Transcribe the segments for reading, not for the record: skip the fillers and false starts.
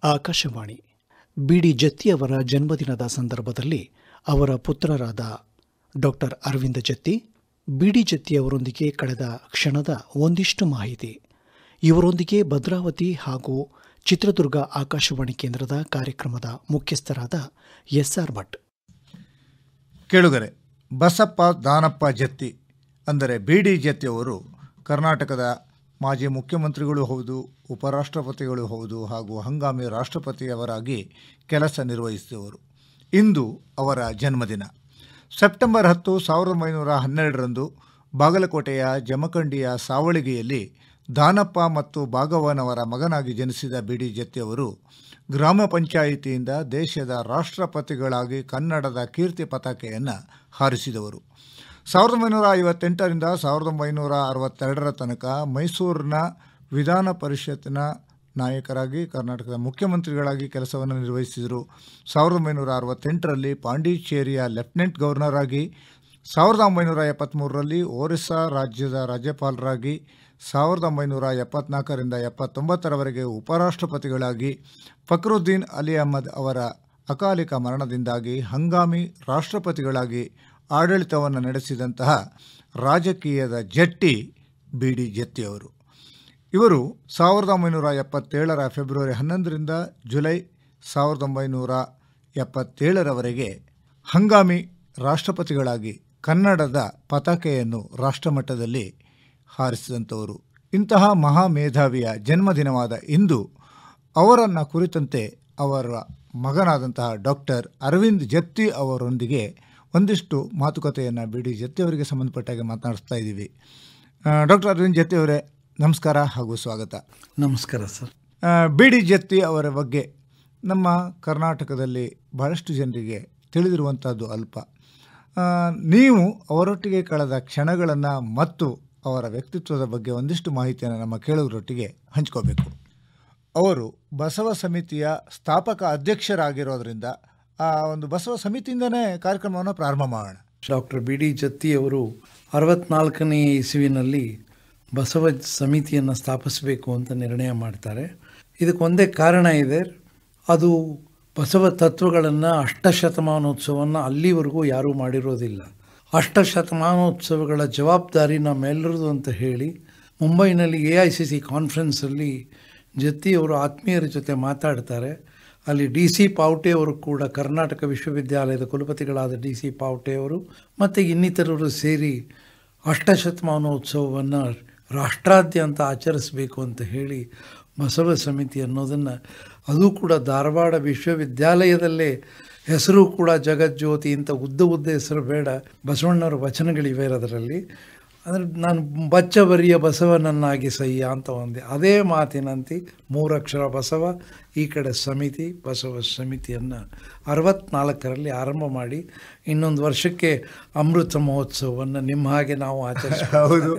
Akashvani. BD. ಜತ್ತಿಯವರ ಜನ್ಮದಿನದ ಸಂದರ್ಭದಲ್ಲಿ ಅವರ ಪುತ್ರರಾದ ಡಾಕ್ಟರ್ ಅರವಿಂದ ಜತ್ತಿ, ಬಿ.ಡಿ. ಜತ್ತಿಯವರೊಂದಿಗೆ ಕಳೆದ ಕ್ಷಣದ ಒಂದಿಷ್ಟು ಮಾಹಿತಿ. ಇವರೊಂದಿಗೆ ಭದ್ರಾವತಿ ಹಾಗೂ ಚಿತ್ರದುರ್ಗ ಆಕಾಶವಾಣಿ ಕೇಂದ್ರದ ಕಾರ್ಯಕ್ರಮದ ಮುಖ್ಯಸ್ಥರಾದ ಎಸ್.ಆರ್. ಭಟ್. ಕೇಳುಗರೆ, ಬಸಪ್ಪ ದಾನಪ್ಪ ಜತ್ತಿ ಅಂದರೆ ಬಿ.ಡಿ. ಜತ್ತಿಯವರು ಕರ್ನಾಟಕದ ಮಾಜಿ ಮುಖ್ಯಮಂತ್ರಿಗಳು ಹೌದು, ಉಪರಾಷ್ಟ್ರಪತಿಗಳು ಹೌದು ಹಾಗೂ ಹಂಗಾಮಿ ರಾಷ್ಟ್ರಪತಿಯವರಾಗಿ ಕೆಲಸ ನಿರ್ವಹಿಸಿದವರು. ಇಂದು ಅವರ ಜನ್ಮದಿನ. ಸೆಪ್ಟೆಂಬರ್ 10, 1912ರಂದು ಬಾಗಲಕೋಟೆಯ ಜಮಖಂಡಿಯ ಸಾವಳಗಿಯಲ್ಲಿ ದಾನಪ್ಪ ಮತ್ತು ಭಾಗವನವರ ಮಗನಾಗಿ ಜನಿಸಿದ ಬಿ.ಡಿ. ಜತ್ತಿಯವರು ಗ್ರಾಮ ಪಂಚಾಯಿತಿಯಿಂದ ದೇಶದ ರಾಷ್ಟ್ರಪತಿಗಳಾಗಿ ಕನ್ನಡದ ಕೀರ್ತಿ ಪತಾಕೆಯನ್ನು ಹಾರಿಸಿದವರು. 1958ರಿಂದ 1962ರ ತನಕ ಮೈಸೂರಿನ ವಿಧಾನ ಪರಿಷತ್ತಿನ ನಾಯಕರಾಗಿ, ಕರ್ನಾಟಕದ ಮುಖ್ಯಮಂತ್ರಿಗಳಾಗಿ ಕೆಲಸವನ್ನು ನಿರ್ವಹಿಸಿದರು. 1968ರಲ್ಲಿ ಪಾಂಡಿಚೇರಿಯ ಲೆಫ್ಟಿನೆಂಟ್ ಗವರ್ನರ್ ಆಗಿ, 1973ರಲ್ಲಿ ಒರಿಸ್ಸಾ ರಾಜ್ಯದ ರಾಜ್ಯಪಾಲರಾಗಿ, 1974ರಿಂದ 79ರವರೆಗೆ ಉಪರಾಷ್ಟ್ರಪತಿಗಳಾಗಿ, ಫಕ್ರುದ್ದೀನ್ ಅಲಿ ಅಹ್ಮದ್ ಅವರ ಅಕಾಲಿಕ ಮರಣದಿಂದಾಗಿ ಹಂಗಾಮಿ ರಾಷ್ಟ್ರಪತಿಗಳಾಗಿ ಆಡಳಿತವನ್ನು ನಡೆಸಿದಂತಹ ರಾಜಕೀಯದ ಜಟ್ಟಿ ಬಿ.ಡಿ. ಜತ್ತಿಯವರು. ಇವರು 1977ರ ಫೆಬ್ರವರಿ 11ರಿಂದ ಜುಲೈ 1977ರವರೆಗೆ ಹಂಗಾಮಿ ರಾಷ್ಟ್ರಪತಿಗಳಾಗಿ ಕನ್ನಡದ ಪತಾಕೆಯನ್ನು ರಾಷ್ಟ್ರಮಟ್ಟದಲ್ಲಿ ಹಾರಿಸಿದಂಥವರು. ಇಂತಹ ಮಹಾಮೇಧಾವಿಯ ಜನ್ಮದಿನವಾದ ಇಂದು ಅವರನ್ನು ಕುರಿತಂತೆ ಅವರ ಮಗನಾದಂತಹ ಡಾಕ್ಟರ್ ಅರವಿಂದ್ ಜತ್ತಿ ಅವರೊಂದಿಗೆ ಒಂದಿಷ್ಟು ಮಾತುಕತೆಯನ್ನು ಬಿ.ಡಿ. ಜತ್ತಿಯವರಿಗೆ ಸಂಬಂಧಪಟ್ಟಾಗೆ ಮಾತನಾಡಿಸ್ತಾ ಇದ್ದೀವಿ. ಡಾಕ್ಟರ್ ಅರವಿಂದ್ ಜತ್ತಿ ಅವರೇ, ನಮಸ್ಕಾರ ಹಾಗೂ ಸ್ವಾಗತ. ನಮಸ್ಕಾರ ಸರ್. ಬಿ.ಡಿ. ಜತ್ತಿ ಅವರ ಬಗ್ಗೆ ನಮ್ಮ ಕರ್ನಾಟಕದಲ್ಲಿ ಬಹಳಷ್ಟು ಜನರಿಗೆ ತಿಳಿದಿರುವಂಥದ್ದು ಅಲ್ಪ. ನೀವು ಅವರೊಟ್ಟಿಗೆ ಕಳೆದ ಕ್ಷಣಗಳನ್ನು ಮತ್ತು ಅವರ ವ್ಯಕ್ತಿತ್ವದ ಬಗ್ಗೆ ಒಂದಿಷ್ಟು ಮಾಹಿತಿಯನ್ನು ನಮ್ಮ ಕೇಳುಗರೊಟ್ಟಿಗೆ ಹಂಚ್ಕೋಬೇಕು. ಅವರು ಬಸವ ಸಮಿತಿಯ ಸ್ಥಾಪಕ ಅಧ್ಯಕ್ಷರಾಗಿರೋದ್ರಿಂದ ಆ ಒಂದು ಬಸವ ಸಮಿತಿಯಿಂದನೇ ಕಾರ್ಯಕ್ರಮವನ್ನು ಪ್ರಾರಂಭ ಮಾಡೋಣ. Doctor BD. ಜತ್ತಿಯವರು 64ನೇ ಇಸವಿನಲ್ಲಿ ಬಸವ ಸಮಿತಿಯನ್ನು ಸ್ಥಾಪಿಸಬೇಕು ಅಂತ ನಿರ್ಣಯ ಮಾಡ್ತಾರೆ. ಇದಕ್ಕೊಂದೇ ಕಾರಣ ಇದೆ, ಅದು ಬಸವ ತತ್ವಗಳನ್ನು ಅಷ್ಟಶತಮಾನೋತ್ಸವವನ್ನು ಅಲ್ಲಿವರೆಗೂ ಯಾರೂ ಮಾಡಿರೋದಿಲ್ಲ. ಅಷ್ಟಶತಮಾನೋತ್ಸವಗಳ ಜವಾಬ್ದಾರಿ ನಮ್ಮೆಲ್ಲರದು ಅಂತ ಹೇಳಿ ಮುಂಬೈನಲ್ಲಿ AICC ಕಾನ್ಫರೆನ್ಸಲ್ಲಿ ಜತ್ತಿಯವರು ಆತ್ಮೀಯರ ಜೊತೆ ಮಾತಾಡ್ತಾರೆ. ಅಲ್ಲಿ DC ಪಾವಟೆಯವರು ಕೂಡ, ಕರ್ನಾಟಕ ವಿಶ್ವವಿದ್ಯಾಲಯದ ಕುಲಪತಿಗಳಾದ DC ಪಾವಟೆಯವರು ಮತ್ತು ಇನ್ನಿತರರು ಸೇರಿ ಅಷ್ಟಶತಮಾನೋತ್ಸವವನ್ನು ರಾಷ್ಟ್ರಾದ್ಯಂತ ಆಚರಿಸಬೇಕು ಅಂತ ಹೇಳಿ ಬಸವ ಸಮಿತಿ ಅನ್ನೋದನ್ನು, ಅದು ಕೂಡ ಧಾರವಾಡ ವಿಶ್ವವಿದ್ಯಾಲಯದಲ್ಲೇ, ಹೆಸರು ಕೂಡ ಜಗಜ್ಯೋತಿ ಅಂತ ಉದ್ದ ಹೆಸರು ಬೇಡ, ಬಸವಣ್ಣವರ ವಚನಗಳಿವೆ ಅದರಲ್ಲಿ. ಅಂದರೆ ನಾನು ಬಚ್ಚವರಿಯ ಬಸವನನ್ನಾಗಿ ಸಯ್ಯ ಅಂತ ಒಂದೇ ಅದೇ ಮಾತಿನಂತೆ 3 ಅಕ್ಷರ ಬಸವ, ಈ ಕಡೆ ಸಮಿತಿ, ಬಸವ ಸಮಿತಿಯನ್ನು 64ರಲ್ಲಿ ಆರಂಭ ಮಾಡಿ ಇನ್ನೊಂದು ವರ್ಷಕ್ಕೆ ಅಮೃತ ಮಹೋತ್ಸವವನ್ನು ನಿಮ್ಮ ಹಾಗೆ ನಾವು ಹೌದು.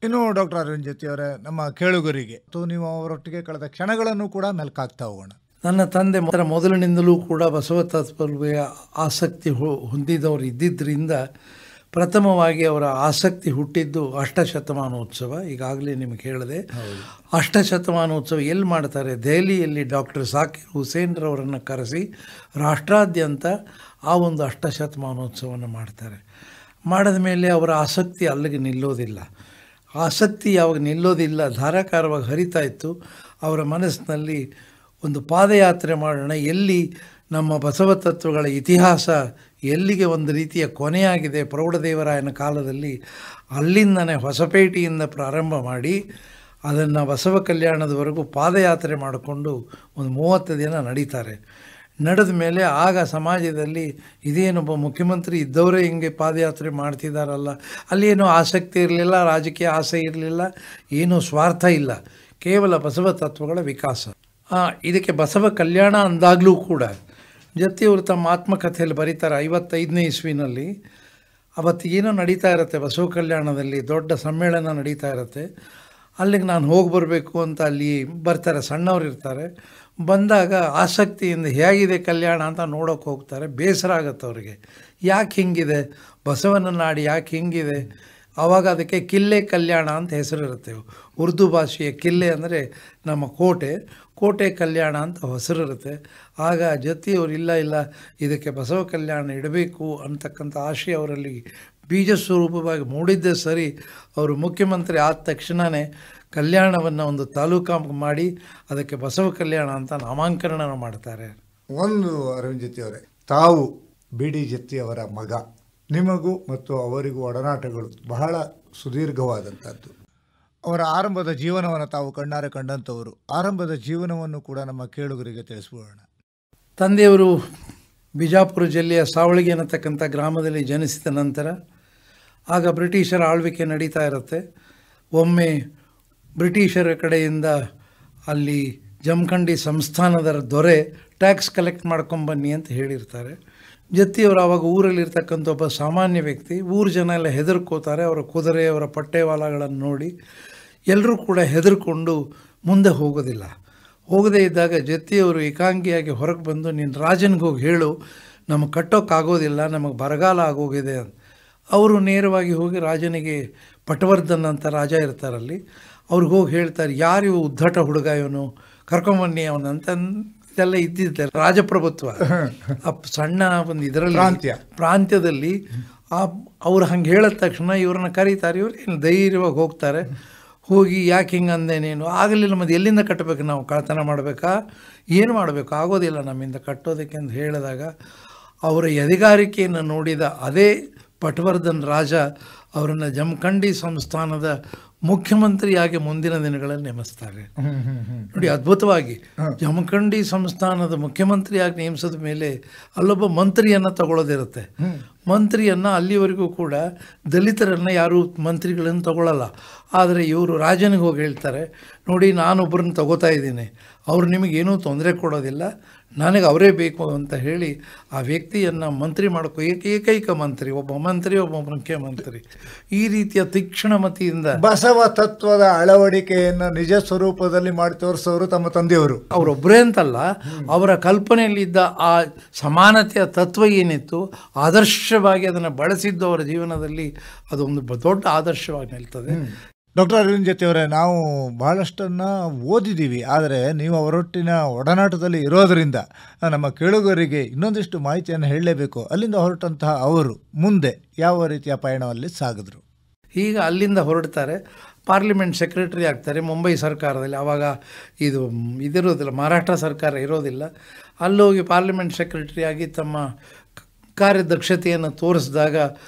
ಇನ್ನು ಡಾಕ್ಟರ್ ಅರವಿಂದ್ ಜತ್ತಿ ಅವರೇ, ನಮ್ಮ ಕೇಳುಗರಿಗೆ ನೀವು ಅವರೊಟ್ಟಿಗೆ ಕಳೆದ ಕ್ಷಣಗಳನ್ನು ಕೂಡ ಮೆಲ್ಕಾಗ್ತಾ ಹೋಗೋಣ. ನನ್ನ ತಂದೆ ಮೊದಲಿನಿಂದಲೂ ಕೂಡ ಬಸವ ತತ್ವಕ್ಕೆ ಆಸಕ್ತಿ ಹೊಂದಿದವರು ಇದ್ದಿದ್ದರಿಂದ ಪ್ರಥಮವಾಗಿ ಅವರ ಆಸಕ್ತಿ ಹುಟ್ಟಿದ್ದು ಅಷ್ಟಶತಮಾನೋತ್ಸವ. ಈಗಾಗಲೇ ನಿಮಗೆ ಹೇಳಿದೆ, ಅಷ್ಟಶತಮಾನೋತ್ಸವ ಎಲ್ಲಿ ಮಾಡ್ತಾರೆ? ದೆಹಲಿಯಲ್ಲಿ ಡಾಕ್ಟರ್ ಝಾಕಿರ್ ಹುಸೇನ್ರವರನ್ನು ಕರೆಸಿ ರಾಷ್ಟ್ರಾದ್ಯಂತ ಆ ಒಂದು ಅಷ್ಟಶತಮಾನೋತ್ಸವವನ್ನು ಮಾಡ್ತಾರೆ. ಮಾಡಿದ ಮೇಲೆ ಅವರ ಆಸಕ್ತಿ ಅಲ್ಲಿಗೆ ನಿಲ್ಲೋದಿಲ್ಲ. ಆಸಕ್ತಿ ಯಾವಾಗ ನಿಲ್ಲೋದಿಲ್ಲ, ಧಾರಾಕಾರವಾಗಿ ಹರಿತಾ ಇತ್ತು. ಅವರ ಮನಸ್ಸಿನಲ್ಲಿ ಒಂದು ಪಾದಯಾತ್ರೆ ಮಾಡೋಣ, ಎಲ್ಲಿ ನಮ್ಮ ಬಸವ ತತ್ವಗಳ ಇತಿಹಾಸ ಎಲ್ಲಿಗೆ ಒಂದು ರೀತಿಯ ಕೊನೆಯಾಗಿದೆ ಪ್ರೌಢದೇವರಾಯನ ಕಾಲದಲ್ಲಿ, ಅಲ್ಲಿಂದನೇ ಹೊಸಪೇಟೆಯಿಂದ ಪ್ರಾರಂಭ ಮಾಡಿ ಅದನ್ನು ಬಸವ ಕಲ್ಯಾಣದವರೆಗೂ ಪಾದಯಾತ್ರೆ ಮಾಡಿಕೊಂಡು ಒಂದು 30 ದಿನ ನಡೀತಾರೆ. ನಡೆದ ಮೇಲೆ ಆಗ ಸಮಾಜದಲ್ಲಿ ಇದೇನೊಬ್ಬ ಮುಖ್ಯಮಂತ್ರಿ ಇದ್ದವರೇ ಹಿಂಗೆ ಪಾದಯಾತ್ರೆ ಮಾಡ್ತಿದ್ದಾರಲ್ಲ, ಅಲ್ಲೇನೂ ಆಸಕ್ತಿ ಇರಲಿಲ್ಲ, ರಾಜಕೀಯ ಆಸೆ ಇರಲಿಲ್ಲ, ಏನೂ ಸ್ವಾರ್ಥ ಇಲ್ಲ, ಕೇವಲ ಬಸವ ತತ್ವಗಳ ವಿಕಾಸ. ಇದಕ್ಕೆ ಬಸವ ಕಲ್ಯಾಣ ಅಂದಾಗಲೂ ಕೂಡ ಜತ್ತಿಯವರು ತಮ್ಮ ಆತ್ಮಕಥೆಯಲ್ಲಿ ಬರೀತಾರೆ. 55ನೇ ಇಸ್ವಿನಲ್ಲಿ ಅವತ್ತು ಏನೋ ನಡೀತಾ ಇರುತ್ತೆ, ಬಸವ ಕಲ್ಯಾಣದಲ್ಲಿ ದೊಡ್ಡ ಸಮ್ಮೇಳನ ನಡೀತಾ ಇರುತ್ತೆ. ಅಲ್ಲಿಗೆ ನಾನು ಹೋಗಿ ಬರಬೇಕು ಅಂತ ಅಲ್ಲಿ ಬರ್ತಾರೆ, ಸಣ್ಣವ್ರು ಇರ್ತಾರೆ. ಬಂದಾಗ ಆಸಕ್ತಿಯಿಂದ ಹೇಗಿದೆ ಕಲ್ಯಾಣ ಅಂತ ನೋಡೋಕೆ ಹೋಗ್ತಾರೆ. ಬೇಸರ ಆಗುತ್ತೆ ಅವರಿಗೆ, ಯಾಕೆ ಹಿಂಗಿದೆ, ಬಸವನ ನಾಡಿ ಯಾಕೆ ಹಿಂಗಿದೆ ಆವಾಗ ಅದಕ್ಕೆ ಕಿಲ್ಲೆ ಕಲ್ಯಾಣ ಅಂತ ಹೆಸರಿರುತ್ತೆ. ಉರ್ದು ಭಾಷೆಯ ಕಿಲ್ಲೆ ಅಂದರೆ ನಮ್ಮ ಕೋಟೆ, ಕೋಟೆ ಕಲ್ಯಾಣ ಅಂತ ಹೆಸರಿರುತ್ತೆ. ಆಗ ಜತಿಯವರು ಇಲ್ಲ ಇದಕ್ಕೆ ಬಸವ ಕಲ್ಯಾಣ ಇಡಬೇಕು ಅಂತಕ್ಕಂಥ ಆಶಯ ಅವರಲ್ಲಿ ಬೀಜ ಸ್ವರೂಪವಾಗಿ ಮೂಡಿದ್ದೇ ಸರಿ. ಅವರು ಮುಖ್ಯಮಂತ್ರಿ ಆದ ತಕ್ಷಣವೇ ಕಲ್ಯಾಣವನ್ನು ಒಂದು ತಾಲೂಕಾ ಮಾಡಿ ಅದಕ್ಕೆ ಬಸವ ಕಲ್ಯಾಣ ಅಂತ ನಾಮಾಂಕರಣ ಮಾಡ್ತಾರೆ. ಒಂದು ಅರವಿಂದ್ ಜತ್ತಿ ಅವರೇ, ತಾವು ಬಿ ಡಿ ಜತ್ತಿ ಅವರ ಮಗ, ನಿಮಗೂ ಮತ್ತು ಅವರಿಗೂ ಒಡನಾಟಗಳು ಬಹಳ ಸುದೀರ್ಘವಾದಂಥದ್ದು. ಅವರ ಆರಂಭದ ಜೀವನವನ್ನು ತಾವು ಕಣ್ಣಾರೆ ಕಂಡಂಥವರು. ಆರಂಭದ ಜೀವನವನ್ನು ಕೂಡ ನಮ್ಮ ಕೇಳುಗರಿಗೆ ತಿಳಿಸ್ಬೋಣ. ತಂದೆಯವರು ಬಿಜಾಪುರ ಜಿಲ್ಲೆಯ ಸಾವಳಗಿ ಅನ್ನತಕ್ಕಂಥ ಗ್ರಾಮದಲ್ಲಿ ಜನಿಸಿದ ನಂತರ ಆಗ ಬ್ರಿಟಿಷರ ಆಳ್ವಿಕೆ ನಡೀತಾ ಇರುತ್ತೆ. ಒಮ್ಮೆ ಬ್ರಿಟಿಷರ ಕಡೆಯಿಂದ ಅಲ್ಲಿ ಜಮಖಂಡಿ ಸಂಸ್ಥಾನದ ದೊರೆ ಟ್ಯಾಕ್ಸ್ ಕಲೆಕ್ಟ್ ಮಾಡ್ಕೊಂಬನ್ನಿ ಅಂತ ಹೇಳಿರ್ತಾರೆ. ಜತ್ತಿಯವರು ಆವಾಗ ಊರಲ್ಲಿರ್ತಕ್ಕಂಥ ಒಬ್ಬ ಸಾಮಾನ್ಯ ವ್ಯಕ್ತಿ. ಊರು ಜನ ಎಲ್ಲ ಹೆದರ್ಕೋತಾರೆ. ಅವರ ಕುದುರೆ, ಅವರ ಪಟ್ಟೆವಾಲಗಳನ್ನು ನೋಡಿ ಎಲ್ಲರೂ ಕೂಡ ಹೆದರ್ಕೊಂಡು ಮುಂದೆ ಹೋಗೋದಿಲ್ಲ. ಹೋಗದೇ ಇದ್ದಾಗ ಜತ್ತಿಯವರು ಏಕಾಂಗಿಯಾಗಿ ಹೊರಗೆ ಬಂದು, ನೀನು ರಾಜನಿಗೆ ಹೋಗಿ ಹೇಳು, ನಮಗೆ ಕಟ್ಟೋಕ್ಕಾಗೋದಿಲ್ಲ, ನಮಗೆ ಬರಗಾಲ ಆಗೋಗಿದೆ ಅಂತ. ಅವರು ನೇರವಾಗಿ ಹೋಗಿ ರಾಜನಿಗೆ, ಪಟವರ್ಧನ್ ಅಂತ ರಾಜ ಇರ್ತಾರಲ್ಲಿ, ಅವ್ರಿಗೆ ಹೋಗಿ ಹೇಳ್ತಾರೆ, ಯಾರು ಉದ್ದಟ ಹುಡುಗ ಇವನು, ಕರ್ಕೊಂಬನ್ನಿ ಅವನಂತ. ಇದೆಲ್ಲ ಇದ್ದಿದ್ದೆ ರಾಜಪ್ರಭುತ್ವ. ಸಣ್ಣ ಒಂದು ಇದರಲ್ಲಿ ಪ್ರಾಂತ್ಯದಲ್ಲಿ ಅವ್ರು ಹಂಗೆ ಹೇಳಿದ ತಕ್ಷಣ ಇವ್ರನ್ನ ಕರೀತಾರೆ. ಇವ್ರು ಏನು ಧೈರ್ಯವಾಗಿ ಹೋಗ್ತಾರೆ. ಹೋಗಿ ಯಾಕೆ ಹಿಂಗೆ ಅಂದೆ ನೀನು, ಆಗಲಿಲ್ಲ ಮತ್ತೆ ಎಲ್ಲಿಂದ ಕಟ್ಟಬೇಕು, ನಾವು ಕಳ್ತನ ಮಾಡಬೇಕಾ, ಏನು ಮಾಡಬೇಕು, ಆಗೋದಿಲ್ಲ ನಮ್ಮಿಂದ ಕಟ್ಟೋದಕ್ಕೆ ಅಂತ ಹೇಳಿದಾಗ ಅವರ ಎದೆಗಾರಿಕೆಯನ್ನು ನೋಡಿದ ಅದೇ ಪಟವರ್ಧನ್ ರಾಜ ಅವರನ್ನು ಜಮಖಂಡಿ ಸಂಸ್ಥಾನದ ಮುಖ್ಯಮಂತ್ರಿಯಾಗಿ ಮುಂದಿನ ದಿನಗಳಲ್ಲಿ ನೇಮಿಸ್ತಾರೆ. ನೋಡಿ, ಅದ್ಭುತವಾಗಿ ಜಮಖಂಡಿ ಸಂಸ್ಥಾನದ ಮುಖ್ಯಮಂತ್ರಿಯಾಗಿ ನೇಮಿಸಿದ ಮೇಲೆ ಅಲ್ಲೊಬ್ಬ ಮಂತ್ರಿಯನ್ನು ತಗೊಳ್ಳೋದಿರುತ್ತೆ. ಮಂತ್ರಿಯನ್ನು ಅಲ್ಲಿವರೆಗೂ ಕೂಡ ದಲಿತರನ್ನು ಯಾರೂ ಮಂತ್ರಿಗಳನ್ನು ತಗೊಳ್ಳಲ್ಲ. ಆದರೆ ಇವರು ರಾಜನಿಗೆ ಹೋಗಿ ಹೇಳ್ತಾರೆ, ನೋಡಿ ನಾನೊಬ್ಬರನ್ನ ತಗೋತಾ ಇದ್ದೀನಿ, ಅವರು ನಿಮಗೇನೂ ತೊಂದರೆ ಕೊಡೋದಿಲ್ಲ, ನನಗೆ ಅವರೇ ಬೇಕು ಅಂತ ಹೇಳಿ ಆ ವ್ಯಕ್ತಿಯನ್ನು ಮಂತ್ರಿ ಮಾಡ್ಕೋ, ಏಕೈಕ ಮಂತ್ರಿ, ಒಬ್ಬ ಮಂತ್ರಿ, ಒಬ್ಬ ಮುಖ್ಯಮಂತ್ರಿ. ಈ ರೀತಿಯ ತೀಕ್ಷ್ಣಮತಿಯಿಂದ ಬಸವ ತತ್ವದ ಅಳವಡಿಕೆಯನ್ನು ನಿಜ ಸ್ವರೂಪದಲ್ಲಿ ಮಾಡಿ ತೋರಿಸೋರು ತಮ್ಮ ತಂದೆಯವರು. ಅವರೊಬ್ಬರೇ ಅಂತಲ್ಲ, ಅವರ ಕಲ್ಪನೆಯಲ್ಲಿದ್ದ ಆ ಸಮಾನತೆಯ ತತ್ವ ಏನಿತ್ತು, ಆದರ್ಶವಾಗಿ ಅದನ್ನು ಬಳಸಿದ್ದು ಅವರ ಜೀವನದಲ್ಲಿ ಅದೊಂದು ದೊಡ್ಡ ಆದರ್ಶವಾಗಿ ನಿಲ್ತದೆ. ಡಾಕ್ಟರ್ ಅರವಿಂದ್ ಜತ್ತಿ ಅವರೇ, ನಾವು ಬಹಳಷ್ಟನ್ನು ಓದಿದ್ದೀವಿ, ಆದರೆ ನೀವು ಅವರೊಟ್ಟಿನ ಒಡನಾಟದಲ್ಲಿ ಇರೋದರಿಂದ ನಮ್ಮ ಕೇಳುಗರಿಗೆ ಇನ್ನೊಂದಿಷ್ಟು ಮಾಹಿತಿಯನ್ನು ಹೇಳಲೇಬೇಕು. ಅಲ್ಲಿಂದ ಹೊರಟಂತಹ ಅವರು ಮುಂದೆ ಯಾವ ರೀತಿಯ ಪಯಣದಲ್ಲಿ ಸಾಗಿದ್ರು? ಈಗ ಅಲ್ಲಿಂದ ಹೊರಡ್ತಾರೆ, ಪಾರ್ಲಿಮೆಂಟ್ ಸೆಕ್ರೆಟರಿ ಆಗ್ತಾರೆ ಮುಂಬೈ ಸರ್ಕಾರದಲ್ಲಿ. ಆವಾಗ ಇದಿರೋದಿಲ್ಲ, ಮಹಾರಾಷ್ಟ್ರ ಸರ್ಕಾರ ಇರೋದಿಲ್ಲ. ಅಲ್ಲೋಗಿ ಪಾರ್ಲಿಮೆಂಟ್ ಸೆಕ್ರೆಟರಿ ಆಗಿ ತಮ್ಮ ಕಾರ್ಯದಕ್ಷತೆಯನ್ನು ತೋರಿಸಿದಾಗ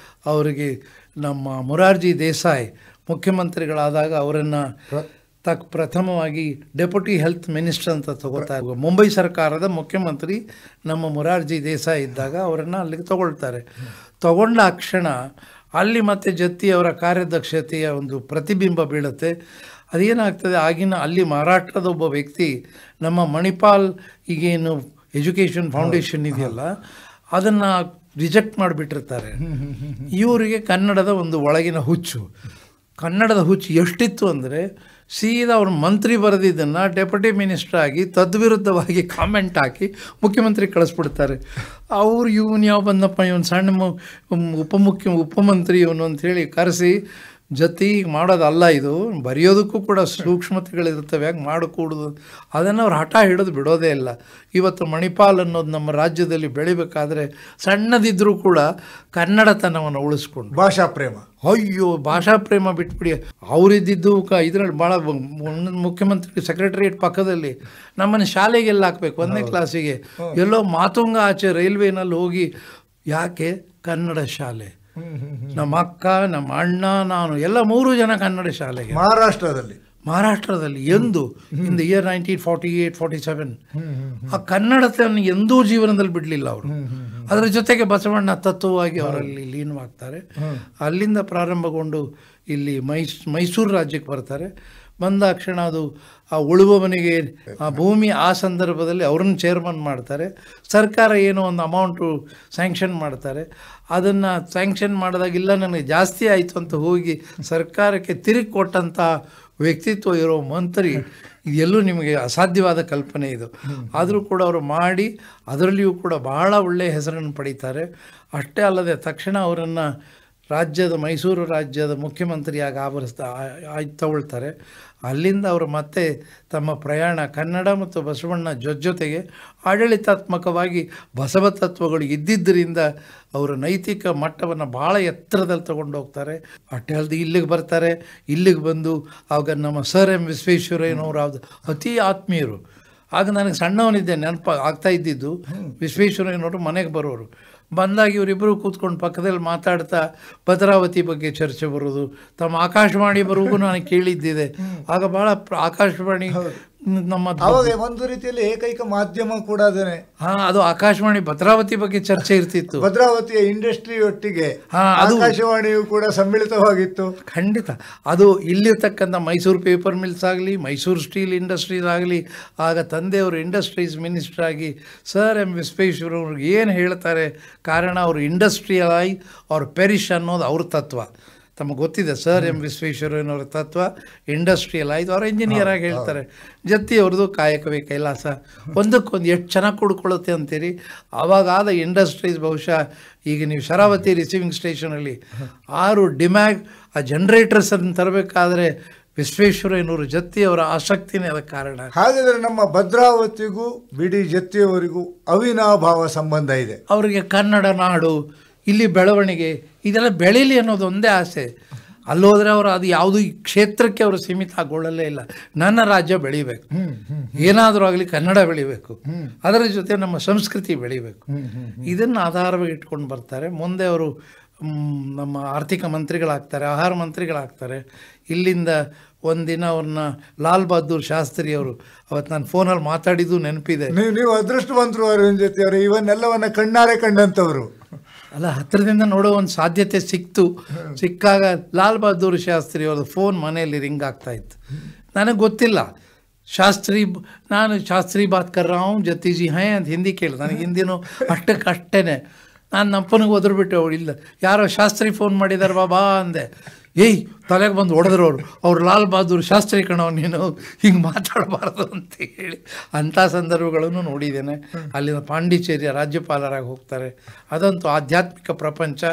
ಅವರಿಗೆ ನಮ್ಮ ಮೊರಾರ್ಜಿ ದೇಸಾಯಿ ಮುಖ್ಯಮಂತ್ರಿಗಳಾದಾಗ ಅವರನ್ನು ಪ್ರಥಮವಾಗಿ ಡೆಪ್ಯೂಟಿ ಹೆಲ್ತ್ ಮಿನಿಸ್ಟರ್ ಅಂತ ತಗೋತಾರೆ. ಮುಂಬೈ ಸರ್ಕಾರದ ಮುಖ್ಯಮಂತ್ರಿ ನಮ್ಮ ಮೊರಾರ್ಜಿ ದೇಸಾಯಿ ಇದ್ದಾಗ ಅವರನ್ನು ಅಲ್ಲಿಗೆ ತಗೊಳ್ತಾರೆ. ತಗೊಂಡ ಕ್ಷಣ ಅಲ್ಲಿ ಮತ್ತೆ ಜತ್ತಿಯವರ ಕಾರ್ಯದಕ್ಷತೆಯ ಒಂದು ಪ್ರತಿಬಿಂಬ ಬೀಳುತ್ತೆ. ಅದೇನಾಗ್ತದೆ, ಆಗಿನ ಅಲ್ಲಿ ಮಹಾರಾಷ್ಟ್ರದ ಒಬ್ಬ ವ್ಯಕ್ತಿ ನಮ್ಮ ಮಣಿಪಾಲ್ ಈಗೇನು ಎಜುಕೇಷನ್ ಫೌಂಡೇಶನ್ ಇದೆಯಲ್ಲ ಅದನ್ನು ರಿಜೆಕ್ಟ್ ಮಾಡಿಬಿಟ್ಟಿರ್ತಾರೆ. ಇವರಿಗೆ ಕನ್ನಡದ ಒಂದು ಒಳಗಿನ ಹುಚ್ಚು, ಕನ್ನಡದ ಹುಚ್ಚು ಎಷ್ಟಿತ್ತು ಅಂದರೆ ಸೀದಾ ಅವ್ರ ಮಂತ್ರಿ ಬರೆದಿದ್ದನ್ನು ಡೆಪ್ಯೂಟಿ ಮಿನಿಸ್ಟರ್ ಆಗಿ ತದ್ವಿರುದ್ಧವಾಗಿ ಕಾಮೆಂಟ್ ಹಾಕಿ ಮುಖ್ಯಮಂತ್ರಿ ಕಳಿಸ್ಬಿಡ್ತಾರೆ. ಅವರು ಇವನು ಯಾವ ಬಂದಪ್ಪ, ಇವನು ಸಣ್ಣ ಉಪಮಂತ್ರಿ ಇವನು ಅಂಥೇಳಿ ಕರೆಸಿ, ಜೊತೆ ಈಗ ಮಾಡೋದಲ್ಲ, ಇದು ಬರೆಯೋದಕ್ಕೂ ಕೂಡ ಸೂಕ್ಷ್ಮತೆಗಳಿರ್ತವೆ, ಯಾಕೆ ಮಾಡಿಕೊಡೋದು, ಅದನ್ನು ಅವ್ರು ಹಠ ಹಿಡಿದು ಬಿಡೋದೇ ಇಲ್ಲ. ಇವತ್ತು ಮಣಿಪಾಲ್ ಅನ್ನೋದು ನಮ್ಮ ರಾಜ್ಯದಲ್ಲಿ ಬೆಳಿಬೇಕಾದ್ರೆ ಸಣ್ಣದಿದ್ದರೂ ಕೂಡ ಕನ್ನಡತನವನ್ನು ಉಳಿಸ್ಕೊಂಡು, ಭಾಷಾ ಪ್ರೇಮ, ಅಯ್ಯೋ ಭಾಷಾ ಪ್ರೇಮ ಬಿಟ್ಬಿಡಿ. ಅವರಿದ್ದಿದ್ದು ಇದರಲ್ಲಿ ಭಾಳ ಮುಖ್ಯಮಂತ್ರಿ ಸೆಕ್ರೆಟರಿಯೇಟ್ ಪಕ್ಕದಲ್ಲಿ ನಮ್ಮನ್ನು ಶಾಲೆಗೆಲ್ಲ ಹಾಕಬೇಕು, 1ನೇ ಕ್ಲಾಸಿಗೆ ಎಲ್ಲೋ ಮಾತುಂಗ ಆಚೆ ರೈಲ್ವೇನಲ್ಲಿ ಹೋಗಿ, ಯಾಕೆ ಕನ್ನಡ ಶಾಲೆ, ನಮ್ಮ ಅಕ್ಕ, ನಮ್ಮ ಅಣ್ಣ, ನಾನು ಎಲ್ಲ 3 ಜನ ಕನ್ನಡ ಶಾಲೆಗೆ ಮಹಾರಾಷ್ಟ್ರದಲ್ಲಿ ಎಂದು ಇನ್ ದ ಇಯರ್ 1948-47 ಆ ಕನ್ನಡತೆಯನ್ನು ಎಂದೂ ಜೀವನದಲ್ಲಿ ಬಿಡಲಿಲ್ಲ ಅವರು. ಅದರ ಜೊತೆಗೆ ಬಸವಣ್ಣ ತತ್ವವಾಗಿ ಅವರಲ್ಲಿ ಲೀನವಾಗ್ತಾರೆ. ಅಲ್ಲಿಂದ ಪ್ರಾರಂಭಗೊಂಡು ಇಲ್ಲಿ ಮೈಸೂರು ರಾಜ್ಯಕ್ಕೆ ಬರ್ತಾರೆ. ಬಂದಾಕ್ಷಣ ಅದು ಆ ಉಳುವವನಿಗೆ ಆ ಭೂಮಿ ಆ ಸಂದರ್ಭದಲ್ಲಿ ಅವ್ರನ್ನ ಚೇರ್ಮನ್ ಮಾಡ್ತಾರೆ. ಸರ್ಕಾರ ಏನೋ ಒಂದು ಅಮೌಂಟು ಸ್ಯಾಂಕ್ಷನ್ ಮಾಡ್ತಾರೆ. ಅದನ್ನು ಸ್ಯಾಂಕ್ಷನ್ ಮಾಡಿದಾಗ ಇಲ್ಲ ನನಗೆ ಜಾಸ್ತಿ ಆಯಿತು ಅಂತ ಹೋಗಿ ಸರ್ಕಾರಕ್ಕೆ ತಿರುಗಿ ಕೊಟ್ಟಂಥ ವ್ಯಕ್ತಿತ್ವ ಇರೋ ಮಂತ್ರಿ ಇದೆಲ್ಲೂ ನಿಮಗೆ ಅಸಾಧ್ಯವಾದ ಕಲ್ಪನೆ ಇದು. ಆದರೂ ಕೂಡ ಅವರು ಮಾಡಿ ಅದರಲ್ಲಿಯೂ ಕೂಡ ಬಹಳ ಒಳ್ಳೆಯ ಹೆಸರನ್ನು ಪಡೀತಾರೆ. ಅಷ್ಟೇ ಅಲ್ಲದೆ ತಕ್ಷಣ ಅವರನ್ನು ರಾಜ್ಯದ ಮೈಸೂರು ರಾಜ್ಯದ ಮುಖ್ಯಮಂತ್ರಿಯಾಗಿ ತಗೊಳ್ತಾರೆ. ಅಲ್ಲಿಂದ ಅವರು ಮತ್ತೆ ತಮ್ಮ ಪ್ರಯಾಣ ಕನ್ನಡ ಮತ್ತು ಬಸವಣ್ಣ ಜೊತೆಗೆ ಆಡಳಿತಾತ್ಮಕವಾಗಿ ಬಸವ ತತ್ವಗಳು ಇದ್ದಿದ್ದರಿಂದ ಅವರ ನೈತಿಕ ಮಟ್ಟವನ್ನು ಭಾಳ ಎತ್ತರದಲ್ಲಿ ತಗೊಂಡು ಹೋಗ್ತಾರೆ. ಅಷ್ಟೇ ಅಲ್ಲದೆ ಇಲ್ಲಿಗೆ ಬರ್ತಾರೆ. ಇಲ್ಲಿಗೆ ಬಂದು ಆಗ ನಮ್ಮ ಸರ್ ಎಂ ವಿಶ್ವೇಶ್ವರಯ್ಯನವರು ಅತಿ ಆತ್ಮೀಯರು. ಆಗ ನನಗೆ ಸಣ್ಣವನಿದ್ದೆ, ನೆನಪು ಆಗ್ತಾ ಇದ್ದಿದ್ದು ವಿಶ್ವೇಶ್ವರಯ್ಯನವರು ಮನೆಗೆ ಬರೋರು. ಬಂದಾಗ ಇವರಿಬ್ಬರು ಕೂತ್ಕೊಂಡು ಪಕ್ಕದಲ್ಲಿ ಮಾತಾಡ್ತಾ ಭದ್ರಾವತಿ ಬಗ್ಗೆ ಚರ್ಚೆ ಬರೋದು. ತಮ್ಮ ಆಕಾಶವಾಣಿ ಬರುವುದು ನನಗೆ ಕೇಳಿದ್ದಿದೆ. ಆಗ ಭಾಳ ಆಕಾಶವಾಣಿ ನಮ್ಮ ಅವಾಗ ಒಂದು ರೀತಿಯಲ್ಲಿ ಏಕೈಕ ಮಾಧ್ಯಮ ಕೂಡ ಅದೇನೆ. ಅದು ಆಕಾಶವಾಣಿ ಭದ್ರಾವತಿ ಬಗ್ಗೆ ಚರ್ಚೆ ಇರ್ತಿತ್ತು. ಭದ್ರಾವತಿಯ ಇಂಡಸ್ಟ್ರಿ ಒಟ್ಟಿಗೆ ಆಕಾಶವಾಣಿಯು ಕೂಡ ಸಮ್ಮಿಳಿತವಾಗಿತ್ತು. ಖಂಡಿತ. ಅದು ಇಲ್ಲಿರ್ತಕ್ಕಂಥ ಮೈಸೂರು ಪೇಪರ್ ಮಿಲ್ಸ್ ಆಗಲಿ, ಮೈಸೂರು ಸ್ಟೀಲ್ ಇಂಡಸ್ಟ್ರೀಸ್ ಆಗಲಿ, ಆಗ ತಂದೆಯವರು ಇಂಡಸ್ಟ್ರೀಸ್ ಮಿನಿಸ್ಟರ್ ಆಗಿ ಸರ್ ಎಂ ವಿಶ್ವೇಶ್ವರಯ್ಯನವ್ರಿಗೆ ಏನು ಹೇಳ್ತಾರೆ, ಕಾರಣ ಅವರು ಇಂಡಸ್ಟ್ರಿಯಲೈ ಅವ್ರ ಪೆರಿಶ್ ಅನ್ನೋದು ಅವ್ರ ತತ್ವ. ತಮಗೆ ಗೊತ್ತಿದೆ ಸರ್ ಎಂ ವಿಶ್ವೇಶ್ವರಯ್ಯನವರ ತತ್ವ ಇಂಡಸ್ಟ್ರಿಯಲ್ ಆಯಿತು. ಅವ್ರು ಇಂಜಿನಿಯರ್ ಆಗಿ ಹೇಳ್ತಾರೆ. ಜೊತೆ ಅವ್ರದ್ದು ಕಾಯಕವೇ ಕೈಲಾಸ, ಒಂದಕ್ಕೊಂದು ಎಷ್ಟು ಚೆನ್ನಾಗಿ ಕೂಡ್ಕೊಳ್ಳುತ್ತೆ ಅಂತೀರಿ. ಆವಾಗಾದ ಇಂಡಸ್ಟ್ರೀಸ್ ಬಹುಶಃ ಈಗ ನೀವು ಶರಾವತಿ ರಿಸೀವಿಂಗ್ ಸ್ಟೇಷನಲ್ಲಿ 6 ಡಿಮ್ಯಾಗ್ ಆ ಜನ್ರೇಟರ್ಸನ್ನು ತರಬೇಕಾದ್ರೆ ವಿಶ್ವೇಶ್ವರಯ್ಯನವರು ಜತ್ತಿಯವರ ಆಸಕ್ತಿನೇ ಅದಕ್ಕೆ ಕಾರಣ. ಹಾಗಾದರೆ ನಮ್ಮ ಭದ್ರಾವತಿಗೂ ಬಿ ಡಿ ಜತ್ತಿಯವರಿಗೂ ಅವಿನಾಭಾವ ಸಂಬಂಧ ಇದೆ. ಅವರಿಗೆ ಕನ್ನಡ ನಾಡು, ಇಲ್ಲಿ ಬೆಳವಣಿಗೆ ಇದೆಲ್ಲ ಬೆಳೀಲಿ ಅನ್ನೋದು ಒಂದೇ ಆಸೆ. ಅಲ್ಲೋದ್ರೆ ಅವರು ಅದು ಯಾವುದು ಈ ಕ್ಷೇತ್ರಕ್ಕೆ ಅವರು ಸೀಮಿತ ಆಗೊಳ್ಳಲೇ ಇಲ್ಲ. ನನ್ನ ರಾಜ್ಯ ಬೆಳಿಬೇಕು, ಏನಾದರೂ ಆಗಲಿ ಕನ್ನಡ ಬೆಳಿಬೇಕು, ಅದರ ಜೊತೆ ನಮ್ಮ ಸಂಸ್ಕೃತಿ ಬೆಳಿಬೇಕು. ಇದನ್ನು ಆಧಾರವಾಗಿ ಇಟ್ಕೊಂಡು ಬರ್ತಾರೆ. ಮುಂದೆ ಅವರು ನಮ್ಮ ಆರ್ಥಿಕ ಮಂತ್ರಿಗಳಾಗ್ತಾರೆ, ಆಹಾರ ಮಂತ್ರಿಗಳಾಗ್ತಾರೆ. ಇಲ್ಲಿಂದ ಒಂದಿನ ಅವ್ರನ್ನ ಲಾಲ್ ಬಹದ್ದೂರ್ ಶಾಸ್ತ್ರಿ ಅವರು, ಅವತ್ತು ನಾನು ಫೋನಲ್ಲಿ ಮಾತಾಡಿದ್ದು ನೆನಪಿದೆ. ನೀವು ಅದೃಷ್ಟವಂತರು ಅರವಿಂದ್ ಜತ್ತಿ ಅವರು, ಇವನ್ನೆಲ್ಲವನ್ನ ಕಣ್ಣಾರೆ ಕಂಡಂಥವ್ರು. ಅಲ್ಲ, ಹತ್ತಿರದಿಂದ ನೋಡೋ ಒಂದು ಸಾಧ್ಯತೆ ಸಿಕ್ಕಾಗ ಲಾಲ್ ಬಹದ್ದೂರ್ ಶಾಸ್ತ್ರಿ ಅವ್ರದ್ದು ಫೋನ್ ಮನೆಯಲ್ಲಿ ರಿಂಗ್ ಆಗ್ತಾಯಿತ್ತು. ನನಗೆ ಗೊತ್ತಿಲ್ಲ ಶಾಸ್ತ್ರಿ ಬಾತ್ ಕರ್ ರಹಾ ಹೂಂ, ಜತ್ತಿ ಹೈ ಅಂತ ಹಿಂದಿ ಕೇಳಿದೆ. ನನಗೆ ಹಿಂದಿನೂ ಅಷ್ಟೇ. ನಾನು ನಪ್ಪನಿಗೆ ಒದರ್ಬಿಟ್ಟೆ. ಅವಳು ಇಲ್ಲ, ಯಾರೋ ಶಾಸ್ತ್ರಿ ಫೋನ್ ಮಾಡಿದ್ದಾರೆ ಬಾಬಾ ಅಂದೆ. ಏಯ್ ತಲೆಗೆ ಬಂದು ಹೊಡೆದ್ರು ಅವ್ರು ಲಾಲ್ ಬಹದ್ದೂರ್ ಶಾಸ್ತ್ರಿ ಕಣವ್, ನೀನು ಹಿಂಗೆ ಮಾತಾಡಬಾರ್ದು ಅಂತ ಹೇಳಿ. ಅಂಥ ಸಂದರ್ಭಗಳನ್ನು ನೋಡಿದ್ದೇನೆ. ಅಲ್ಲಿಂದ ಪಾಂಡಿಚೇರಿಯ ರಾಜ್ಯಪಾಲರಾಗಿ ಹೋಗ್ತಾರೆ. ಅದಂತೂ ಆಧ್ಯಾತ್ಮಿಕ ಪ್ರಪಂಚ.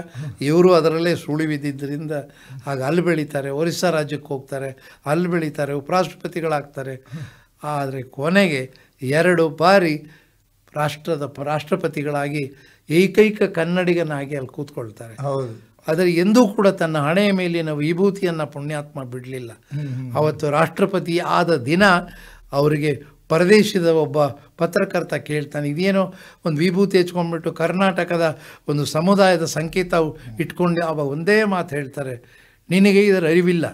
ಇವರು ಅದರಲ್ಲೇ ಸುಳಿವಿದ್ದರಿಂದ ಆಗ ಅಲ್ಲಿ ಬೆಳೀತಾರೆ. ಒರಿಸ್ಸಾ ರಾಜ್ಯಕ್ಕೆ ಹೋಗ್ತಾರೆ, ಅಲ್ಲಿ ಬೆಳೀತಾರೆ, ಉಪರಾಷ್ಟ್ರಪತಿಗಳಾಗ್ತಾರೆ. ಆದರೆ ಕೊನೆಗೆ 2 ಬಾರಿ ರಾಷ್ಟ್ರಪತಿಗಳಾಗಿ ಏಕೈಕ ಕನ್ನಡಿಗನಾಗಿ ಅಲ್ಲಿ ಕೂತ್ಕೊಳ್ತಾರೆ. ಆದರೆ ಎಂದೂ ಕೂಡ ತನ್ನ ಹಣೆಯ ಮೇಲಿನ ವಿಭೂತಿಯನ್ನು ಪುಣ್ಯಾತ್ಮ ಬಿಡಲಿಲ್ಲ. ಅವತ್ತು ರಾಷ್ಟ್ರಪತಿ ಆದ ದಿನ ಅವರಿಗೆ ಪರದೇಶದ ಒಬ್ಬ ಪತ್ರಕರ್ತ ಕೇಳ್ತಾನೆ, ಇದೇನೋ ಒಂದು ವಿಭೂತಿ ಹೆಚ್ಕೊಂಡ್ಬಿಟ್ಟು ಕರ್ನಾಟಕದ ಒಂದು ಸಮುದಾಯದ ಸಂಕೇತ ಇಟ್ಕೊಂಡು. ಆವಾಗ ಒಂದೇ ಮಾತು ಹೇಳ್ತಾರೆ, ನಿನಗೆ ಇದರ ಅರಿವಿಲ್ಲ,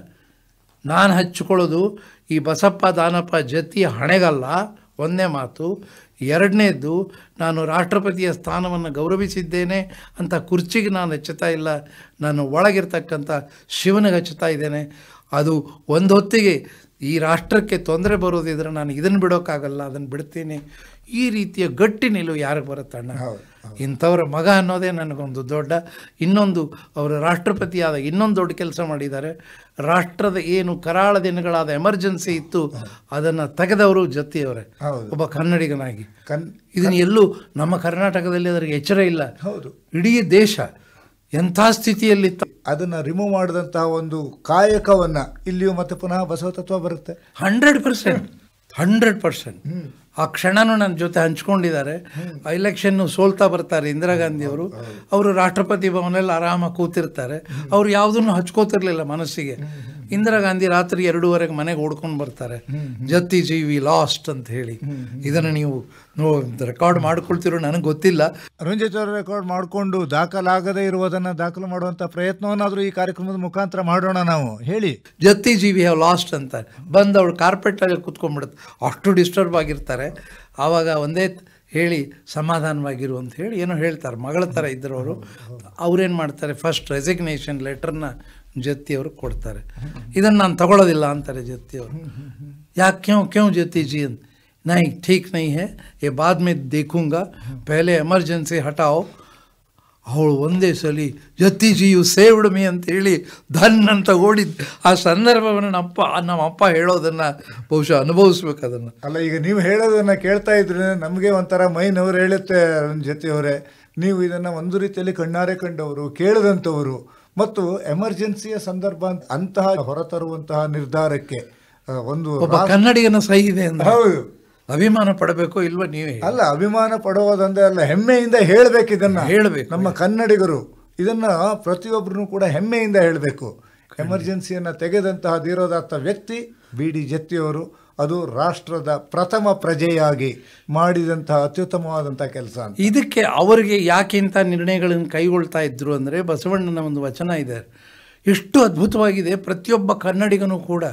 ನಾನು ಹಚ್ಕೊಳ್ಳೋದು ಈ ಬಸಪ್ಪ ದಾನಪ್ಪ ಜತ್ತಿಯ ಹಣೆಗಲ್ಲ, ಒಂದೇ ಮಾತು. ಎರಡನೇದ್ದು, ನಾನು ರಾಷ್ಟ್ರಪತಿಯ ಸ್ಥಾನವನ್ನು ಗೌರವಿಸಿದ್ದೇನೆ ಅಂತ ಕುರ್ಚಿಗೆ ನಾನು ಹಚ್ಚುತ್ತಾ ಇಲ್ಲ, ನಾನು ಒಳಗಿರ್ತಕ್ಕಂಥ ಶಿವನಿಗೆ ಹಚ್ಚುತ್ತಾ ಇದ್ದೇನೆ. ಅದು ಒಂದು ಹೊತ್ತಿಗೆ ಈ ರಾಷ್ಟ್ರಕ್ಕೆ ತೊಂದರೆ ಬರೋದಿದ್ರೆ ನಾನು ಇದನ್ನು ಬಿಡೋಕ್ಕಾಗಲ್ಲ, ಅದನ್ನು ಬಿಡ್ತೀನಿ. ಈ ರೀತಿಯ ಗಟ್ಟಿ ನಿಲುವು ಯಾರಿಗೆ ಬರುತ್ತಣ್ಣ? ಇಂಥವ್ರ ಮಗ ಅನ್ನೋದೇ ನನಗೊಂದು ದೊಡ್ಡ. ಇನ್ನೊಂದು, ಅವರು ರಾಷ್ಟ್ರಪತಿಯಾದ ಇನ್ನೊಂದು ದೊಡ್ಡ ಕೆಲಸ ಮಾಡಿದ್ದಾರೆ. ರಾಷ್ಟ್ರದ ಏನು ಕರಾಳ ದಿನಗಳಾದ ಎಮರ್ಜೆನ್ಸಿ ಇತ್ತು, ಅದನ್ನು ತೆಗೆದವರು ಜತ್ತಿಯವರೇ, ಒಬ್ಬ ಕನ್ನಡಿಗನಾಗಿ. ಇದನ್ನು ಎಲ್ಲೂ ನಮ್ಮ ಕರ್ನಾಟಕದಲ್ಲಿ ಅದರಿಗೆ ಎಚ್ಚರ ಇಲ್ಲ. ಇಡೀ ದೇಶ ಎಂಥ ಸ್ಥಿತಿಯಲ್ಲಿತ್ತು, ಅದನ್ನು ರಿಮೂವ್ ಮಾಡಿದಂತಹ ಒಂದು ಕಾಯಕವನ್ನು ಇಲ್ಲಿಯೂ ಮತ್ತೆ ಪುನಃ ಬಸವ ತತ್ವ ಬರುತ್ತೆ. 100%. ಆ ಕ್ಷಣನೂ ನನ್ನ ಜೊತೆ ಹಂಚ್ಕೊಂಡಿದ್ದಾರೆ. ಎಲೆಕ್ಷನ್ನು ಸೋಲ್ತಾ ಬರ್ತಾರೆ ಇಂದಿರಾ ಗಾಂಧಿಯವರು. ಅವರು ರಾಷ್ಟ್ರಪತಿ ಭವನಲ್ಲಿ ಆರಾಮಾಗಿ ಕೂತಿರ್ತಾರೆ. ಅವರು ಯಾವುದನ್ನು ಹಚ್ಕೋತಿರ್ಲಿಲ್ಲ ಮನಸ್ಸಿಗೆ. ಇಂದಿರಾ ಗಾಂಧಿ ರಾತ್ರಿ 2:30 ಮನೆಗೆ ಓಡ್ಕೊಂಡು ಬರ್ತಾರೆ, ಜತ್ತಿ ಜೀವಿ ಲಾಸ್ಟ್ ಅಂತ ಹೇಳಿ. ಇದನ್ನು ನೀವು ರೆಕಾರ್ಡ್ ಮಾಡ್ಕೊಳ್ತಿರೋ ನನಗೆ ಗೊತ್ತಿಲ್ಲ. ರಂಜಿತ್ ಅವರು ರೆಕಾರ್ಡ್ ಮಾಡಿಕೊಂಡು ದಾಖಲಾಗದೇ ಇರುವುದನ್ನು ದಾಖಲು ಮಾಡುವಂಥ ಪ್ರಯತ್ನವನ್ನಾದರೂ ಈ ಕಾರ್ಯಕ್ರಮದ ಮುಖಾಂತರ ಮಾಡೋಣ. ನಾವು ಹೇಳಿ, ಜತ್ತಿ ಜೀವಿ ಹ್ಯಾವ್ ಲಾಸ್ಟ್ ಅಂತ ಬಂದು ಅವಳು ಕಾರ್ಪೆಟಲ್ಲಿ ಕೂತ್ಕೊಂಡ್ಬಿಡುತ್ತೆ. ಅಷ್ಟು ಡಿಸ್ಟರ್ಬ್ ಆಗಿರ್ತಾರೆ. ಆವಾಗ ಒಂದೇ ಹೇಳಿ ಸಮಾಧಾನವಾಗಿರು ಅಂತ ಹೇಳಿ ಏನೋ ಹೇಳ್ತಾರೆ. ಮಗಳ ಥರ ಇದ್ದರವರು. ಅವ್ರೇನು ಮಾಡ್ತಾರೆ, ಫಸ್ಟ್ ರೆಸಿಗ್ನೇಷನ್ ಲೆಟರ್ನ ಜತ್ತಿಯವರು ಕೊಡ್ತಾರೆ. ಇದನ್ನು ನಾನು ತಗೊಳ್ಳೋದಿಲ್ಲ ಅಂತಾರೆ ಜತ್ತಿಯವರು. ಯಾಕೆ ಕ್यों ಜತ್ತಿ ಜಿ ಅಂತ, नहीं ठीक नहीं है, ये बाद में देखूँगा, पहले ಎಮರ್ಜೆನ್ಸಿ ಹಟಾओ. ಅವಳು ಒಂದೇ ಸಲ Jatti G U saved me ಅಂತೇಳಿ ಧನ್ ಅಂತ ಓಡಿದ್ದು. ಆ ಸಂದರ್ಭವನ್ನು ನಮ್ಮ ಅಪ್ಪ ಹೇಳೋದನ್ನು ಬಹುಶಃ ಅನುಭವಿಸ್ಬೇಕು ಅದನ್ನು. ಅಲ್ಲ, ಈಗ ನೀವು ಹೇಳೋದನ್ನು ಕೇಳ್ತಾ ಇದ್ರೆ ನಮಗೆ ಒಂಥರ ಮೈನವ್ರು ಹೇಳುತ್ತೆ. ಜೊತೆಯವರೇ, ನೀವು ಇದನ್ನು ಒಂದು ರೀತಿಯಲ್ಲಿ ಕಣ್ಣಾರೆ ಕಂಡವರು, ಕೇಳಿದಂಥವರು. ಮತ್ತು ಎಮರ್ಜೆನ್ಸಿಯ ಸಂದರ್ಭ ಅಂತಹ ಹೊರತರುವಂತಹ ನಿರ್ಧಾರಕ್ಕೆ ಒಂದು ಒಬ್ಬ ಕನ್ನಡಿಗನ ಸಹಿ ಇದೆ ಅಂದ್ರೆ ಹೌದು, ಅಭಿಮಾನ ಪಡಬೇಕೋ ಇಲ್ವಾ ನೀವೇ ಅಲ್ಲ ಅಭಿಮಾನ ಪಡುವುದಂದ್ರೆ ಅಲ್ಲ, ಹೆಮ್ಮೆಯಿಂದ ಹೇಳಬೇಕು ಇದನ್ನ. ಹೇಳ್ಬೇಕು. ನಮ್ಮ ಕನ್ನಡಿಗರು ಇದನ್ನ ಪ್ರತಿಯೊಬ್ಬರೂ ಕೂಡ ಹೆಮ್ಮೆಯಿಂದ ಹೇಳಬೇಕು. ಎಮರ್ಜೆನ್ಸಿಯನ್ನು ತೆಗೆದಂತಹ ಧೀರೋದಾತ್ತ ವ್ಯಕ್ತಿ ಬಿ ಡಿ ಜತ್ತಿಯವರು. ಅದು ರಾಷ್ಟ್ರದ ಪ್ರಥಮ ಪ್ರಜೆಯಾಗಿ ಮಾಡಿದಂತಹ ಅತ್ಯುತ್ತಮವಾದಂತಹ ಕೆಲಸ ಅಂತ. ಇದಕ್ಕೆ ಅವರಿಗೆ ಯಾಕೆ ಇಂಥ ನಿರ್ಣಯಗಳನ್ನು ಕೈಗೊಳ್ತಾ ಇದ್ರು ಅಂದರೆ ಬಸವಣ್ಣನ ಒಂದು ವಚನ ಇದೆ, ಎಷ್ಟು ಅದ್ಭುತವಾಗಿದೆ. ಪ್ರತಿಯೊಬ್ಬ ಕನ್ನಡಿಗನೂ ಕೂಡ